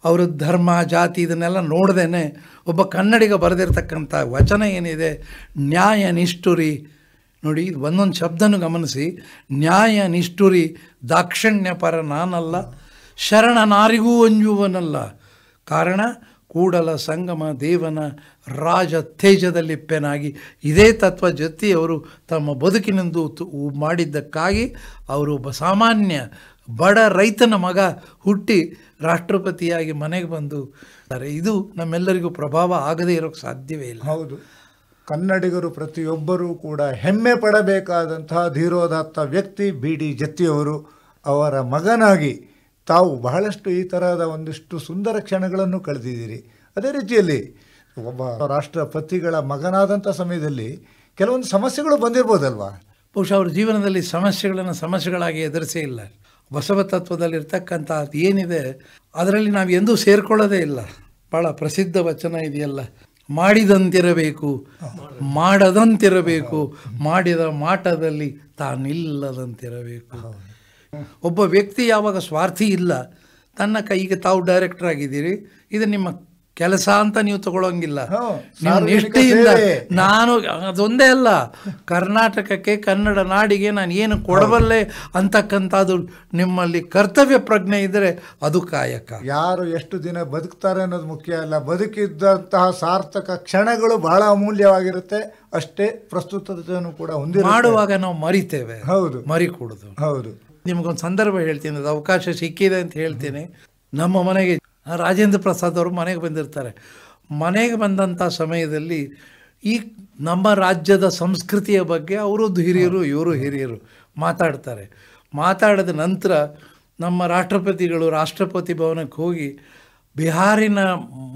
ಅವರ ಧರ್ಮ ಜಾತಿ ಇದನ್ನೆಲ್ಲ ನೋಡ್ದೇನೆ ಒಬ್ಬ ಕನ್ನಡಿಗ ಬರೆದಿರ್ತಕ್ಕಂಥ ವಚನ ಏನಿದೆ, ನ್ಯಾಯ ನಿಷ್ಠುರಿ. ನೋಡಿ, ಒಂದೊಂದು ಶಬ್ದನೂ ಗಮನಿಸಿ. ನ್ಯಾಯ ನಿಷ್ಠುರಿ ದಾಕ್ಷಿಣ್ಯ ಪರ ನಾನಲ್ಲ, ಶರಣನಾರಿಗೂ ಅಂಜುವನಲ್ಲ. ಕಾರಣ ಕೂಡಲ ಸಂಗಮ ದೇವನ ರಾಜ ತೇಜದಲ್ಲಿಪ್ಪೆನಾಗಿ. ಇದೇ ತತ್ವ ಜೊತೆಯವರು ತಮ್ಮ ಬದುಕಿನಿಂದ ಮಾಡಿದ್ದಕ್ಕಾಗಿ ಅವರು ಒಬ್ಬ ಸಾಮಾನ್ಯ ಬಡ ರೈತನ ಮಗ ಹುಟ್ಟಿ ರಾಷ್ಟ್ರಪತಿಯಾಗಿ ಮನೆಗೆ ಬಂದು ಇದು ನಮ್ಮೆಲ್ಲರಿಗೂ ಪ್ರಭಾವ ಆಗದೇ ಇರೋಕ್ಕೆ ಸಾಧ್ಯವೇ ಇಲ್ಲ. ಹೌದು, ಕನ್ನಡಿಗರು ಪ್ರತಿಯೊಬ್ಬರೂ ಕೂಡ ಹೆಮ್ಮೆ ಪಡಬೇಕಾದಂತಹ ಧೀರೋದಾತ್ತ ವ್ಯಕ್ತಿ ಬಿ ಡಿ ಜತ್ತಿಯವರು. ಅವರ ಮಗನಾಗಿ ತಾವು ಬಹಳಷ್ಟು ಈ ತರಹದ ಒಂದಿಷ್ಟು ಸುಂದರ ಕ್ಷಣಗಳನ್ನು ಕಳೆದಿದ್ದೀರಿ. ಅದೇ ರೀತಿಯಲ್ಲಿ ಒಬ್ಬ ರಾಷ್ಟ್ರಪತಿಗಳ ಮಗನಾದಂಥ ಸಮಯದಲ್ಲಿ ಕೆಲವೊಂದು ಸಮಸ್ಯೆಗಳು ಬಂದಿರ್ಬೋದಲ್ವಾ? ಬಹುಶಃ ಅವ್ರ ಜೀವನದಲ್ಲಿ ಸಮಸ್ಯೆಗಳನ್ನು ಸಮಸ್ಯೆಗಳಾಗಿ ಎದುರಿಸೇ ಇಲ್ಲ. ಬಸವ ತತ್ವದಲ್ಲಿರ್ತಕ್ಕಂಥ ಏನಿದೆ ಅದರಲ್ಲಿ ನಾವು ಎಂದೂ ಸೇರ್ಕೊಳ್ಳೋದೇ ಇಲ್ಲ. ಭಾಳ ಪ್ರಸಿದ್ಧ ವಚನ ಇದೆಯಲ್ಲ, ಮಾಡಿದಂತಿರಬೇಕು ಮಾಡದಂತಿರಬೇಕು, ಮಾಡಿದ ಮಾಟದಲ್ಲಿ ತಾನಿಲ್ಲದಂತಿರಬೇಕು. ಒಬ್ಬ ವ್ಯಕ್ತಿ ಯಾವಾಗ ಸ್ವಾರ್ಥಿ ಇಲ್ಲ, ತನ್ನ ಕೈಗೆ ತಾವು ಡೈರೆಕ್ಟರ್ ಆಗಿದ್ದೀರಿ, ಇದು ನಿಮ್ಮ ಕೆಲಸ ಅಂತ ನೀವು ತಗೊಳ್ಳೋಂಗಿಲ್ಲ. ನೀವು ನಿಷ್ಠೆಯಿಂದ ನಾನು ಅದೊಂದೇ ಅಲ್ಲ, ಕರ್ನಾಟಕಕ್ಕೆ ಕನ್ನಡ ನಾಡಿಗೆ ನಾನು ಏನು ಕೊಡಬಲ್ಲೆ ಅಂತಕ್ಕಂಥದ್ದು ನಿಮ್ಮಲ್ಲಿ ಕರ್ತವ್ಯ ಪ್ರಜ್ಞೆ ಇದ್ದರೆ ಅದು ಕಾಯಕ. ಯಾರು ಎಷ್ಟು ದಿನ ಬದುಕ್ತಾರೆ ಅನ್ನೋದು ಮುಖ್ಯ ಅಲ್ಲ, ಬದುಕಿದ್ದಂತಹ ಸಾರ್ಥಕ ಕ್ಷಣಗಳು ಬಹಳ ಅಮೂಲ್ಯವಾಗಿರುತ್ತೆ. ಅಷ್ಟೇ ಪ್ರಸ್ತುತತೆಯನ್ನು ಕೂಡ ಹೊಂದಿ ಮಾಡುವಾಗ ನಾವು ಮರಿತೇವೆ. ಹೌದು, ಮರಿಕೂಡದು. ಹೌದು. ನಿಮಗೊಂದು ಸಂದರ್ಭ ಹೇಳ್ತೀನಿ, ಅದು ಅವಕಾಶ ಸಿಕ್ಕಿದೆ ಅಂತ ಹೇಳ್ತೀನಿ. ನಮ್ಮ ಮನೆಗೆ ರಾಜೇಂದ್ರ ಪ್ರಸಾದ್ ಅವರು ಮನೆಗೆ ಬಂದಿರ್ತಾರೆ. ಮನೆಗೆ ಬಂದಂಥ ಸಮಯದಲ್ಲಿ ಈ ನಮ್ಮ ರಾಜ್ಯದ ಸಂಸ್ಕೃತಿಯ ಬಗ್ಗೆ ಅವರದ್ದು ಹಿರಿಯರು ಇವರು ಹಿರಿಯರು ಮಾತಾಡ್ತಾರೆ. ಮಾತಾಡಿದ ನಂತರ ನಮ್ಮ ರಾಷ್ಟ್ರಪತಿಗಳು ರಾಷ್ಟ್ರಪತಿ ಭವನಕ್ಕೆ ಹೋಗಿ ಬಿಹಾರಿನ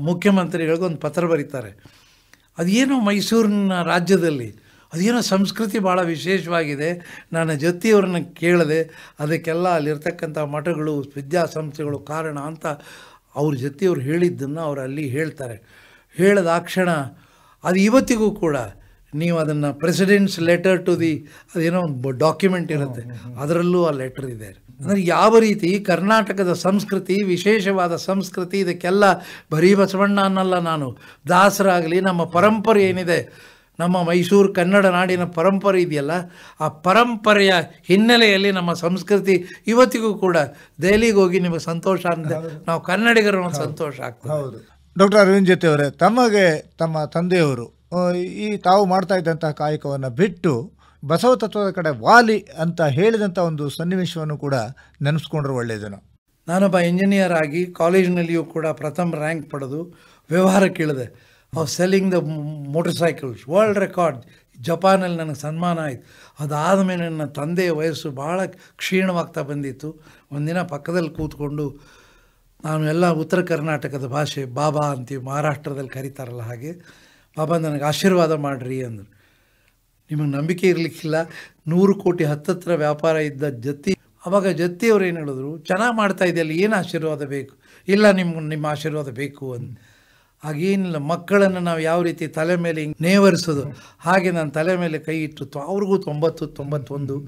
ಮುಖ್ಯಮಂತ್ರಿಗಳಿಗೊಂದು ಪತ್ರ ಬರೀತಾರೆ. ಅದೇನೋ ಮೈಸೂರಿನ ರಾಜ್ಯದಲ್ಲಿ ಅದೇನೋ ಸಂಸ್ಕೃತಿ ಭಾಳ ವಿಶೇಷವಾಗಿದೆ, ನಾನು ಜೊತೆಯವ್ರನ್ನ ಕೇಳಿದೆ, ಅದಕ್ಕೆಲ್ಲ ಅಲ್ಲಿರ್ತಕ್ಕಂಥ ಮಠಗಳು ವಿದ್ಯಾಸಂಸ್ಥೆಗಳು ಕಾರಣ ಅಂತ ಅವ್ರ ಜೊತೆಯವ್ರು ಹೇಳಿದ್ದನ್ನು ಅವ್ರು ಅಲ್ಲಿ ಹೇಳ್ತಾರೆ. ಹೇಳಿದಾಕ್ಷಣ ಅದು ಇವತ್ತಿಗೂ ಕೂಡ ನೀವು ಅದನ್ನು ಪ್ರೆಸಿಡೆಂಟ್ಸ್ ಲೆಟರ್ ಟು ದಿ ಅದೇನೋ ಒಂದು ಡಾಕ್ಯುಮೆಂಟ್ ಇರುತ್ತೆ, ಅದರಲ್ಲೂ ಆ ಲೆಟರ್ ಇದೆ. ಅಂದರೆ ಯಾವ ರೀತಿ ಕರ್ನಾಟಕದ ಸಂಸ್ಕೃತಿ ವಿಶೇಷವಾದ ಸಂಸ್ಕೃತಿ, ಇದಕ್ಕೆಲ್ಲ ಬರೀ ಬಸವಣ್ಣ ಅನ್ನಲ್ಲ, ನಾನು ದಾಸರಾಗಲಿ ನಮ್ಮ ಪರಂಪರೆ ಏನಿದೆ, ನಮ್ಮ ಮೈಸೂರು ಕನ್ನಡ ನಾಡಿನ ಪರಂಪರೆ ಇದೆಯಲ್ಲ, ಆ ಪರಂಪರೆಯ ಹಿನ್ನೆಲೆಯಲ್ಲಿ ನಮ್ಮ ಸಂಸ್ಕೃತಿ ಇವತ್ತಿಗೂ ಕೂಡ ದೆಹಲಿಗೆ ಹೋಗಿ ನಿಮಗೆ ಸಂತೋಷ ಅಂತ ನಾವು ಕನ್ನಡಿಗರ ಸಂತೋಷ ಆಗ್ತದೆ. ಹೌದು. ಡಾಕ್ಟರ್ ಅರವಿಂದ್ ಜತ್ತಿ ಅವರೇ, ತಮಗೆ ತಮ್ಮ ತಂದೆಯವರು ಈ ತಾವು ಮಾಡ್ತಾ ಇದ್ದಂತಹ ಕಾಯಕವನ್ನು ಬಿಟ್ಟು ಬಸವ ತತ್ವದ ಕಡೆ ವಾಲಿ ಅಂತ ಹೇಳಿದಂಥ ಒಂದು ಸನ್ನಿವೇಶವನ್ನು ಕೂಡ ನೆನೆಸ್ಕೊಂಡ್ರೆ ಒಳ್ಳೆಯದೇನೋ. ನಾನೊಬ್ಬ ಇಂಜಿನಿಯರ್ ಆಗಿ ಕಾಲೇಜಿನಲ್ಲಿಯೂ ಕೂಡ ಪ್ರಥಮ ರ್ಯಾಂಕ್ ಪಡೆದು ವ್ಯವಹಾರಕ್ಕೆ ಇಳಿದೆ. Selling the motorcycles world record ಜಪಾನಲ್ಲಿ ನನಗೆ ಸನ್ಮಾನ ಆಯಿತು. ಅದಾದಮೇಲೆ ನನ್ನ ತಂದೆಯ ವಯಸ್ಸು ಭಾಳ ಕ್ಷೀಣವಾಗ್ತಾ ಬಂದಿತ್ತು. ಒಂದಿನ ಪಕ್ಕದಲ್ಲಿ ಕೂತ್ಕೊಂಡು ನಾನು ಎಲ್ಲ ಉತ್ತರ ಕರ್ನಾಟಕದ ಭಾಷೆ ಬಾಬಾ ಅಂತೀವಿ, ಮಹಾರಾಷ್ಟ್ರದಲ್ಲಿ ಕರೀತಾರಲ್ಲ ಹಾಗೆ, ಬಾಬಾ ನನಗೆ ಆಶೀರ್ವಾದ ಮಾಡಿರಿ ಅಂದರು. ನಿಮಗೆ ನಂಬಿಕೆ ಇರಲಿಕ್ಕಿಲ್ಲ, 100 ಕೋಟಿ ಹತ್ತತ್ರ ವ್ಯಾಪಾರ ಇದ್ದ ಜತ್ತಿ. ಆವಾಗ ಜತ್ತಿಯವ್ರು ಏನು ಹೇಳಿದ್ರು, ಚೆನ್ನಾಗಿ ಮಾಡ್ತಾ ಇದೆಯಲ್ಲ, ಏನು ಆಶೀರ್ವಾದ ಬೇಕು? ಇಲ್ಲ, ನಿಮ್ಮ ಆಶೀರ್ವಾದ ಬೇಕು ಅಂದು. ಹಾಗೇನಿಲ್ಲ, ಮಕ್ಕಳನ್ನು ನಾವು ಯಾವ ರೀತಿ ತಲೆ ಮೇಲೆ ನೇವರಿಸೋದು ಹಾಗೆ ನಾನು ತಲೆ ಮೇಲೆ ಕೈ ಇಟ್ಟು, ಅವ್ರಿಗೂ 90-91,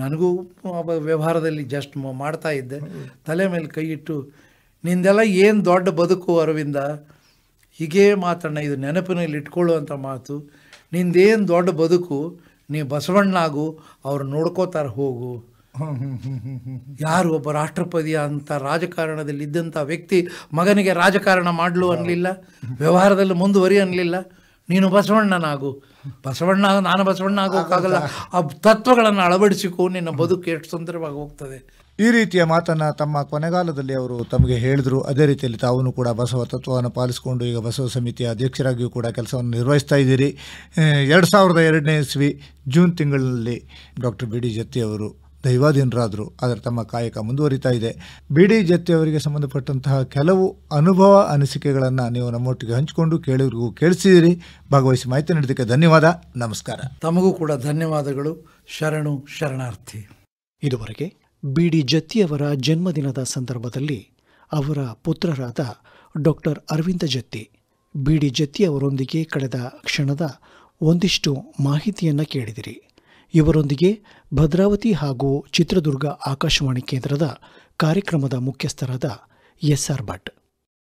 ನನಗೂ ವ್ಯವಹಾರದಲ್ಲಿ ಜಸ್ಟ್ ಮಾಡ್ತಾ ಇದ್ದೆ, ತಲೆ ಮೇಲೆ ಕೈ ಇಟ್ಟು, ನಿಂದೆಲ್ಲ ಏನು ದೊಡ್ಡ ಬದುಕು ಅರವಿಂದ, ಹೀಗೇ ಮಾತಣ್ಣ, ಇದು ನೆನಪಿನಲ್ಲಿ ಇಟ್ಕೊಳ್ಳುವಂಥ ಮಾತು, ನಿಂದೇನು ದೊಡ್ಡ ಬದುಕು, ನೀವು ಬಸವಣ್ಣಾಗು, ಅವ್ರು ನೋಡ್ಕೋತಾರೆ ಹೋಗು. ಯಾರು ಒಬ್ಬ ರಾಷ್ಟ್ರಪತಿ ಅಂತ ರಾಜಕಾರಣದಲ್ಲಿ ಇದ್ದಂಥ ವ್ಯಕ್ತಿ ಮಗನಿಗೆ ರಾಜಕಾರಣ ಮಾಡಲು ಅನ್ನಲಿಲ್ಲ, ವ್ಯವಹಾರದಲ್ಲಿ ಮುಂದುವರಿ ಅನ್ನಲಿಲ್ಲ. ನೀನು ಬಸವಣ್ಣನಾಗು, ನಾನು ಬಸವಣ್ಣ ಆಗೋಕ್ಕಾಗಲ್ಲ, ಆ ತತ್ವಗಳನ್ನು ಅಳವಡಿಸಿಕೊ, ನಿನ್ನ ಬದುಕು ಎಷ್ಟು ಸುಂದರವಾಗಿ ಹೋಗ್ತದೆ. ಈ ರೀತಿಯ ಮಾತನ್ನು ತಮ್ಮ ಕೊನೆಗಾಲದಲ್ಲಿ ಅವರು ತಮಗೆ ಹೇಳಿದರು. ಅದೇ ರೀತಿಯಲ್ಲಿ ತಾವು ಕೂಡ ಬಸವ ತತ್ವವನ್ನು ಪಾಲಿಸಿಕೊಂಡು ಈಗ ಬಸವ ಸಮಿತಿಯ ಅಧ್ಯಕ್ಷರಾಗಿಯೂ ಕೂಡ ಕೆಲಸವನ್ನು ನಿರ್ವಹಿಸ್ತಾ ಇದ್ದೀರಿ. 2002ನೇ ಇಸ್ವಿ ಜೂನ್ ತಿಂಗಳಲ್ಲಿ ಡಾಕ್ಟರ್ ಬಿ ಡಿ ಜತ್ತಿ ಅವರು ದೈವಾಧೀನರಾದರು, ಆದರೆ ತಮ್ಮ ಕಾಯಕ ಮುಂದುವರಿತಾ ಇದೆ. ಬಿ ಡಿ ಜತ್ತಿ ಅವರಿಗೆ ಸಂಬಂಧಪಟ್ಟಂತಹ ಕೆಲವು ಅನುಭವ ಅನಿಸಿಕೆಗಳನ್ನು ನೀವು ನಮ್ಮೊಟ್ಟಿಗೆ ಹಂಚಿಕೊಂಡು ಕೇಳಿವ್ರಿಗೂ ಕೇಳಿಸಿದಿರಿ. ಭಾಗವಹಿಸಿ ಮಾಹಿತಿ ನೀಡೋದಕ್ಕೆ ಧನ್ಯವಾದ. ನಮಸ್ಕಾರ. ತಮಗೂ ಕೂಡ ಧನ್ಯವಾದಗಳು. ಶರಣು ಶರಣಾರ್ಥಿ. ಇದುವರೆಗೆ ಬಿ ಡಿ ಜತ್ತಿಯವರ ಜನ್ಮದಿನದ ಸಂದರ್ಭದಲ್ಲಿ ಅವರ ಪುತ್ರರಾದ doctor Aravind Jatti, B D ಜತ್ತಿಯವರೊಂದಿಗೆ ಕಳೆದ ಕ್ಷಣದ ಒಂದಿಷ್ಟು ಮಾಹಿತಿಯನ್ನು ಕೇಳಿದಿರಿ. ಇವರೊಂದಿಗೆ ಭದ್ರಾವತಿ ಹಾಗೂ ಚಿತ್ರದುರ್ಗ ಆಕಾಶವಾಣಿ ಕೇಂದ್ರದ ಕಾರ್ಯಕ್ರಮದ ಮುಖ್ಯಸ್ಥರಾದ ಎಸ್ ಆರ್ ಭಟ್.